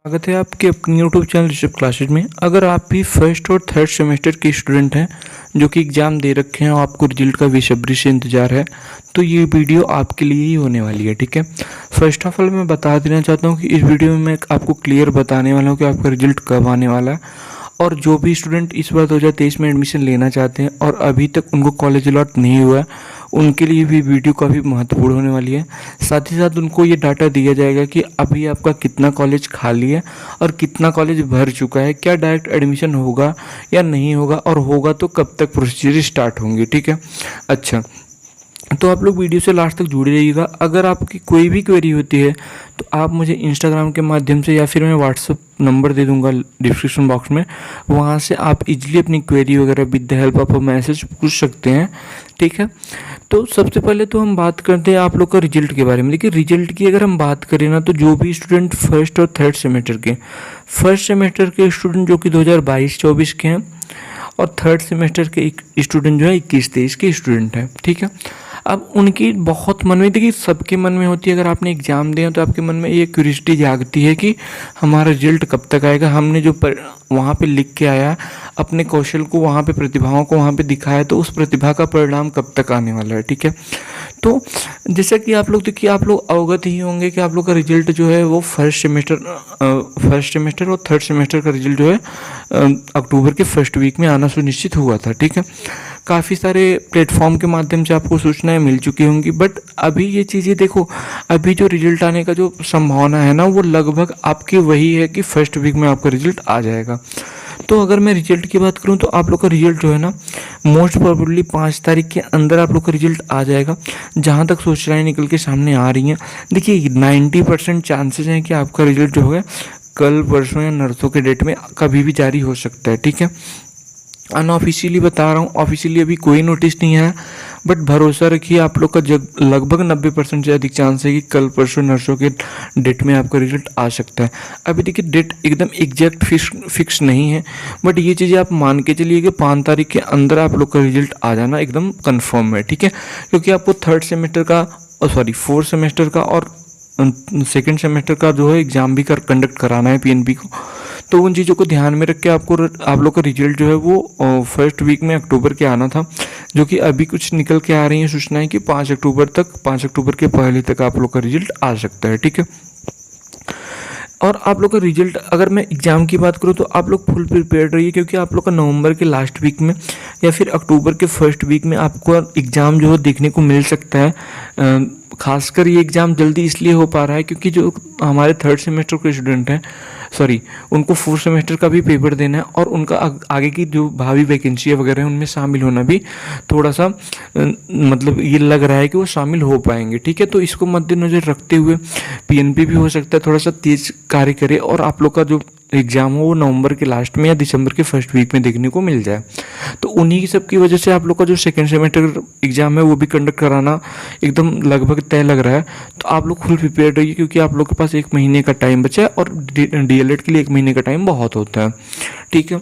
स्वागत है आपके अपने यूट्यूब चैनल ऋषभ क्लासेज में। अगर आप भी फर्स्ट और थर्ड सेमेस्टर के स्टूडेंट हैं जो कि एग्ज़ाम दे रखे हैं और आपको रिजल्ट का बेसब्री से इंतज़ार है, तो ये वीडियो आपके लिए ही होने वाली है। ठीक है, फर्स्ट ऑफ ऑल मैं बता देना चाहता हूँ कि इस वीडियो में मैं आपको क्लियर बताने वाला हूँ कि आपका रिजल्ट कब आने वाला है। और जो भी स्टूडेंट इस बार 2023 में एडमिशन लेना चाहते हैं और अभी तक उनको कॉलेज अलॉट नहीं हुआ है, उनके लिए भी वीडियो काफ़ी महत्वपूर्ण होने वाली है। साथ ही साथ उनको ये डाटा दिया जाएगा कि अभी आपका कितना कॉलेज खाली है और कितना कॉलेज भर चुका है, क्या डायरेक्ट एडमिशन होगा या नहीं होगा, और होगा तो कब तक प्रोसीजर स्टार्ट होंगे। ठीक है, अच्छा, तो आप लोग वीडियो से लास्ट तक जुड़े रहिएगा। अगर आपकी कोई भी क्वेरी होती है तो आप मुझे इंस्टाग्राम के माध्यम से या फिर मैं व्हाट्सअप नंबर दे दूंगा डिस्क्रिप्शन बॉक्स में, वहाँ से आप इजीली अपनी क्वेरी वगैरह with the help of a message पूछ सकते हैं। ठीक है, तो सबसे पहले तो हम बात करते हैं आप लोग का रिजल्ट के बारे में। देखिए, रिजल्ट की अगर हम बात करें ना, तो जो भी स्टूडेंट फर्स्ट और थर्ड सेमेस्टर के स्टूडेंट जो कि 2022-24 के हैं, और थर्ड सेमेस्टर के एक स्टूडेंट जो है 21-23 के स्टूडेंट हैं। ठीक है, अब उनकी बहुत मन में, देखिए सबके मन में होती है, अगर आपने एग्ज़ाम दिया तो आपके मन में ये क्यूरियोसिटी जागती है कि हमारा रिजल्ट कब तक आएगा, हमने जो वहाँ पे लिख के आया, अपने कौशल को वहाँ पे, प्रतिभाओं को वहाँ पे दिखाया, तो उस प्रतिभा का परिणाम कब तक आने वाला है। ठीक है, तो जैसा कि आप लोग देखिए, आप लोग अवगत ही होंगे कि आप लोग का रिजल्ट जो है वो फर्स्ट सेमेस्टर और थर्ड सेमेस्टर का रिजल्ट जो है अक्टूबर के फर्स्ट वीक में आना सुनिश्चित हुआ था। ठीक है, काफ़ी सारे प्लेटफॉर्म के माध्यम से आपको सूचनाएं मिल चुकी होंगी, बट अभी ये चीज़ें देखो, अभी जो रिजल्ट आने का जो संभावना है ना, वो लगभग आपकी वही है कि फर्स्ट वीक में आपका रिजल्ट आ जाएगा। तो अगर मैं रिजल्ट की बात करूं तो आप लोग का रिजल्ट जो है ना, मोस्ट प्रोबेबली 5 तारीख के अंदर आप लोग का रिजल्ट आ जाएगा। जहां तक सूचनाएं निकल के सामने आ रही हैं, देखिए 90% चांसेस हैं कि आपका रिजल्ट जो है कल, परसों या नरसों के डेट में कभी भी जारी हो सकता है। ठीक है, अनऑफिशियली बता रहा हूँ, ऑफिशियली अभी कोई नोटिस नहीं आया, बट भरोसा रखिए आप लोग का लगभग 90% से अधिक चांस है कि कल, परसों, नरसों के डेट में आपका रिजल्ट आ सकता है। अभी देखिए, डेट एकदम एग्जैक्ट फिक्स नहीं है, बट ये चीज़ें आप मान के चलिए कि 5 तारीख के अंदर आप लोग का रिजल्ट आ जाना एकदम कन्फर्म है। ठीक है, क्योंकि आपको फोर्थ सेमेस्टर का और सेकेंड सेमेस्टर का जो है एग्ज़ाम भी कंडक्ट कराना है पीएनबी को। तो उन चीज़ों को ध्यान में रख के आप लोग का रिजल्ट जो है वो फर्स्ट वीक में अक्टूबर के आना था, जो कि अभी कुछ निकल के आ रही हैं सूचनाएं कि 5 अक्टूबर के पहले तक आप लोग का रिजल्ट आ सकता है। ठीक है, और आप लोग का रिजल्ट, अगर मैं एग्ज़ाम की बात करूँ तो आप लोग फुल प्रिपेयर्ड रहिए, क्योंकि आप लोग का नवंबर के लास्ट वीक में या फिर अक्टूबर के फर्स्ट वीक में आपको एग्ज़ाम जो है देखने को मिल सकता है। खासकर ये एग्ज़ाम जल्दी इसलिए हो पा रहा है क्योंकि जो हमारे थर्ड सेमेस्टर के स्टूडेंट हैं, उनको फोर्थ सेमेस्टर का भी पेपर देना है, और उनका आगे की जो भावी वैकेंसी वगैरह है उनमें शामिल होना भी थोड़ा सा मतलब ये लग रहा है कि वो शामिल हो पाएंगे। ठीक है, तो इसको मद्देनजर रखते हुए पीएनपी भी हो सकता है थोड़ा सा तेज कार्य करे, और आप लोग का जो एग्ज़ाम हो वो नवंबर के लास्ट में या दिसंबर के फर्स्ट वीक में देखने को मिल जाए। तो उन्हीं सब की वजह से आप लोग का जो सेकेंड सेमेस्टर एग्ज़ाम है वो भी कंडक्ट कराना एकदम लगभग तय लग रहा है। तो आप लोग फुल प्रिपेयर रहिए, क्योंकि आप लोग के पास 1 महीने का टाइम बचा है, और डीएलएड के लिए 1 महीने का टाइम बहुत होता है। ठीक है,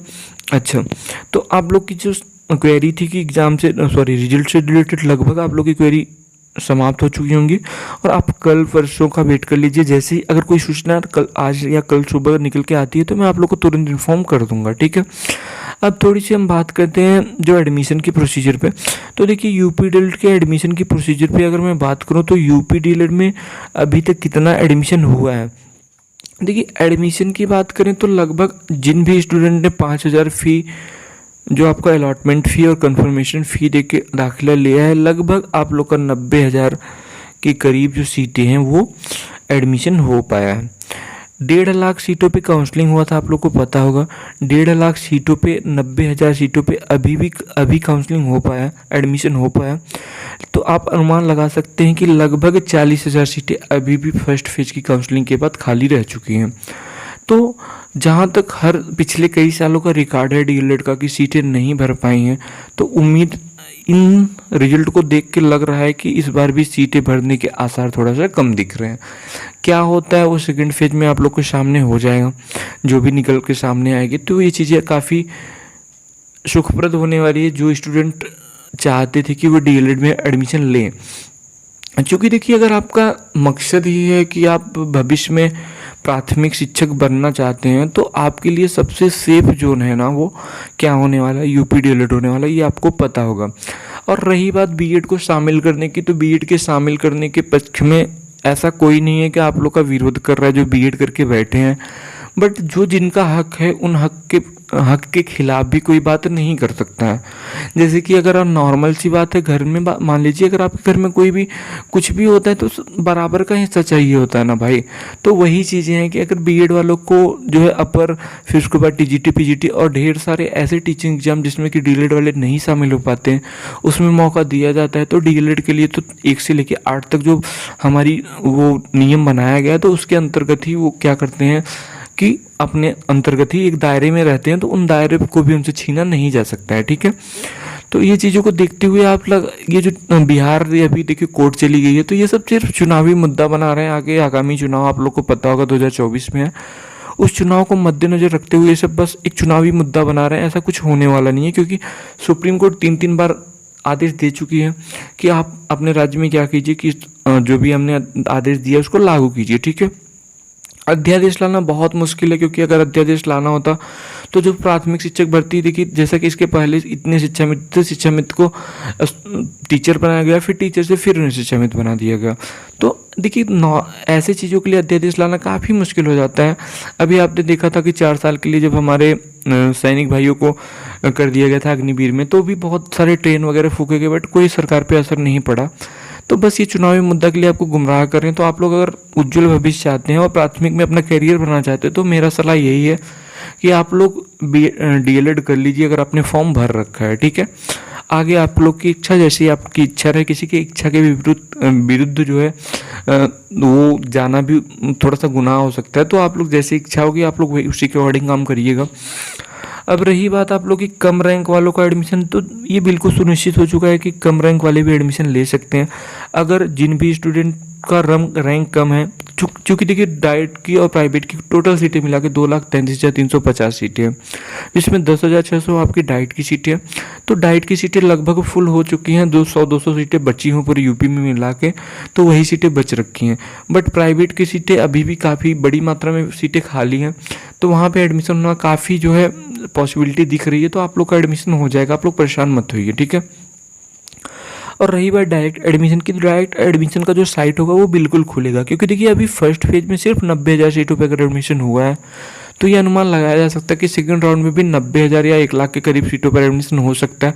अच्छा, तो आप लोग की जो क्वेरी थी कि रिजल्ट से रिलेटेड, लगभग आप लोग की क्वेरी समाप्त हो चुकी होंगी, और आप कल परसों का वेट कर लीजिए। जैसे ही अगर कोई सूचना आज या कल सुबह निकल के आती है तो मैं आप लोग को तुरंत इन्फॉर्म कर दूंगा। ठीक है, अब थोड़ी सी हम बात करते हैं जो एडमिशन की प्रोसीजर पे। तो देखिए, यूपी डीएलएड के एडमिशन की प्रोसीजर पे अगर मैं बात करूँ तो यूपी डीएलएड में अभी तक कितना एडमिशन हुआ है। देखिए, एडमिशन की बात करें तो लगभग जिन भी स्टूडेंट ने 5,000 फ़ी जो आपका अलॉटमेंट फ़ी और कंफर्मेशन फ़ी दे के दाखिला लिया है, लगभग आप लोग का 90,000 के करीब जो सीटें हैं वो एडमिशन हो पाया है। 1.5 लाख सीटों पे काउंसलिंग हुआ था, आप लोग को पता होगा। 1.5 लाख सीटों पे 90,000 सीटों पे अभी काउंसलिंग हो पाया, एडमिशन हो पाया। तो आप अनुमान लगा सकते हैं कि लगभग 40,000 सीटें अभी भी फर्स्ट फेज की काउंसलिंग के बाद खाली रह चुकी हैं। तो जहाँ तक हर पिछले कई सालों का रिकॉर्ड है डीएलएड का कि सीटें नहीं भर पाई हैं, तो उम्मीद इन रिजल्ट को देख के लग रहा है कि इस बार भी सीटें भरने के आसार थोड़ा सा कम दिख रहे हैं। क्या होता है वो सेकंड फेज में आप लोग के सामने हो जाएगा, जो भी निकल के सामने आएगी। तो ये चीज़ें काफ़ी सुखप्रद होने वाली है जो स्टूडेंट चाहते थे कि वो डीएलएड में एडमिशन लें। क्योंकि देखिए, अगर आपका मकसद ही है कि आप भविष्य में प्राथमिक शिक्षक बनना चाहते हैं तो आपके लिए सबसे सेफ जोन है ना, वो क्या होने वाला है, यूपी डीएलएड होने वाला है, ये आपको पता होगा। और रही बात बीएड को शामिल करने की, तो बीएड के शामिल करने के पक्ष में ऐसा कोई नहीं है कि आप लोग का विरोध कर रहा है जो बीएड करके बैठे हैं, बट जो जिनका हक है उन हक के खिलाफ भी कोई बात नहीं कर सकता है। जैसे कि अगर आप नॉर्मल सी बात है, घर में मान लीजिए अगर आपके घर में कोई भी कुछ भी होता है तो बराबर का हिस्सा चाहिए होता है ना भाई। तो वही चीज़ें हैं कि अगर बीएड वालों को जो है अपर, फिर उसके बाद टीजीटी पीजीटी और ढेर सारे ऐसे टीचिंग एग्जाम जिसमें कि डीएलएड वाले नहीं शामिल हो पाते हैं, उसमें मौका दिया जाता है। तो डीएलएड के लिए तो 1 से लेकर 8 तक जो हमारी वो नियम बनाया गया है, तो उसके अंतर्गत ही वो क्या करते हैं कि अपने अंतर्गत ही एक दायरे में रहते हैं, तो उन दायरे को भी उनसे छीना नहीं जा सकता है, ठीक है। तो ये चीज़ों को देखते हुए आप लोग ये जो बिहार अभी देखिए कोर्ट चली गई है, तो ये सब सिर्फ चुनावी मुद्दा बना रहे हैं। आगे आगामी चुनाव आप लोग को पता होगा 2024 में है, उस चुनाव को मद्देनजर रखते हुए ये सब बस एक चुनावी मुद्दा बना रहे हैं। ऐसा कुछ होने वाला नहीं है, क्योंकि सुप्रीम कोर्ट 3 बार आदेश दे चुकी है कि आप अपने राज्य में क्या कीजिए कि जो भी हमने आदेश दिया उसको लागू कीजिए, ठीक है। अध्यादेश लाना बहुत मुश्किल है, क्योंकि अगर अध्यादेश लाना होता तो जो प्राथमिक शिक्षक भर्ती, देखिए जैसा कि इसके पहले इतने शिक्षा मित्र को टीचर बनाया गया, फिर टीचर से फिर उन्हें शिक्षा मित्र बना दिया गया। तो देखिए ऐसे चीज़ों के लिए अध्यादेश लाना काफ़ी मुश्किल हो जाता है। अभी आपने देखा था कि 4 साल के लिए जब हमारे सैनिक भाइयों को कर दिया गया था अग्निवीर में, तो भी बहुत सारे ट्रेन वगैरह फूके गए, बट कोई सरकार पे असर नहीं पड़ा। तो बस ये चुनावी मुद्दा के लिए आपको गुमराह कर रहे हैं। तो आप लोग अगर उज्जवल भविष्य चाहते हैं और प्राथमिक में अपना करियर बनाना चाहते हैं, तो मेरा सलाह यही है कि आप लोग डीएलएड कर लीजिए अगर आपने फॉर्म भर रखा है, ठीक है। आगे आप लोग की इच्छा, जैसी आपकी इच्छा रहे, किसी की इच्छा के विरुद्ध जो है वो जाना भी थोड़ा सा गुनाह हो सकता है। तो आप लोग जैसी इच्छा होगी आप लोग वही उसी के अकॉर्डिंग काम करिएगा। अब रही बात आप लोग की कम रैंक वालों का एडमिशन, तो ये बिल्कुल सुनिश्चित हो चुका है कि कम रैंक वाले भी एडमिशन ले सकते हैं। अगर जिन भी स्टूडेंट का रैंक कम है, चूँकि देखिए डाइट की और प्राइवेट की टोटल सीटें मिला के 2,33,350 सीटें हैं, जिसमें 10,600 आपकी डाइट की सीटें हैं। तो डाइट की सीटें लगभग फुल हो चुकी हैं, 200 सीटें बची हों पूरी यूपी में मिला के, तो वही सीटें बच रखी हैं। बट प्राइवेट की सीटें अभी भी काफ़ी बड़ी मात्रा में सीटें खाली हैं, तो वहाँ पे एडमिशन होना काफ़ी जो है पॉसिबिलिटी दिख रही है। तो आप लोग का एडमिशन हो जाएगा, आप लोग परेशान मत होइए, ठीक है। और रही बात डायरेक्ट एडमिशन की, डायरेक्ट एडमिशन का जो साइट होगा वो बिल्कुल खुलेगा, क्योंकि देखिए अभी फर्स्ट फेज में सिर्फ 90,000 सीटों पर अगर एडमिशन हुआ है, तो ये अनुमान लगाया जा सकता है कि सेकंड राउंड में भी 90,000 या 1 लाख के करीब सीटों पर एडमिशन हो सकता है।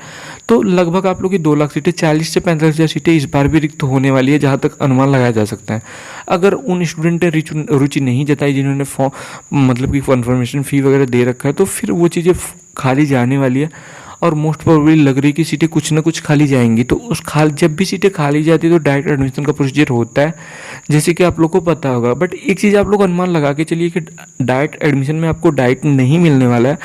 तो लगभग आप लोग की 2 लाख सीटें, 40 से 45,000 सीटें इस बार भी रिक्त होने वाली है, जहाँ तक अनुमान लगाया जा सकता है। अगर उन स्टूडेंट ने रुचि नहीं जताई जिन्होंने फॉर्म मतलब कि कन्फर्मेशन फ़ी वगैरह दे रखा है, तो फिर वो चीज़ें खाली जाने वाली है, और मोस्ट प्रोबेबली लग रही है कि सीटें कुछ ना कुछ खाली जाएंगी। तो उस जब भी सीटें खाली जाती है तो डायरेक्ट एडमिशन का प्रोसीजर होता है, जैसे कि आप लोग को पता होगा। बट एक चीज़ आप लोग अनुमान लगा के चलिए कि डायरेक्ट एडमिशन में आपको डायरेक्ट नहीं मिलने वाला है,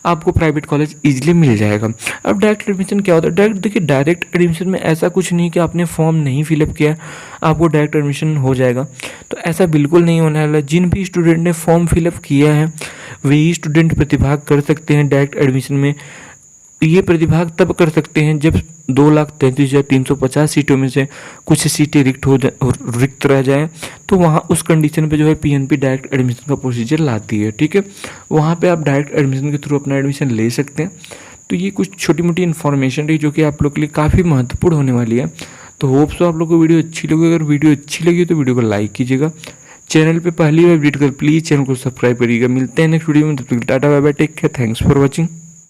आपको प्राइवेट कॉलेज इजीली मिल जाएगा। अब डायरेक्ट एडमिशन क्या होता है? देखिए डायरेक्ट एडमिशन में ऐसा कुछ नहीं कि आपने फॉर्म नहीं फिलअप किया आपको डायरेक्ट एडमिशन हो जाएगा, तो ऐसा बिल्कुल नहीं होने वाला। जिन भी स्टूडेंट ने फॉर्म फिलअप किया है वही स्टूडेंट प्रतिभाग कर सकते हैं डायरेक्ट एडमिशन में। ये प्रतिभाग तब कर सकते हैं जब 2,33,350 सीटों में से कुछ सीटें रिक्त रह जाएं, तो वहाँ उस कंडीशन पे जो है पीएनपी डायरेक्ट एडमिशन का प्रोसीजर लाती है, ठीक है। वहाँ पे आप डायरेक्ट एडमिशन के थ्रू अपना एडमिशन ले सकते हैं। तो ये कुछ छोटी मोटी इन्फॉर्मेशन रही जो कि आप लोग के लिए काफ़ी महत्वपूर्ण होने वाली है। तो होप सो आप लोग को वीडियो अच्छी लगी। अगर वीडियो अच्छी लगी तो वीडियो को लाइक कीजिएगा, चैनल पे पहली बार विजिट कर प्लीज़ चैनल को सब्सक्राइब करिएगा। मिलते हैं नेक्स्ट वीडियो में, तब तक tata bye bye, take care, thanks for watching.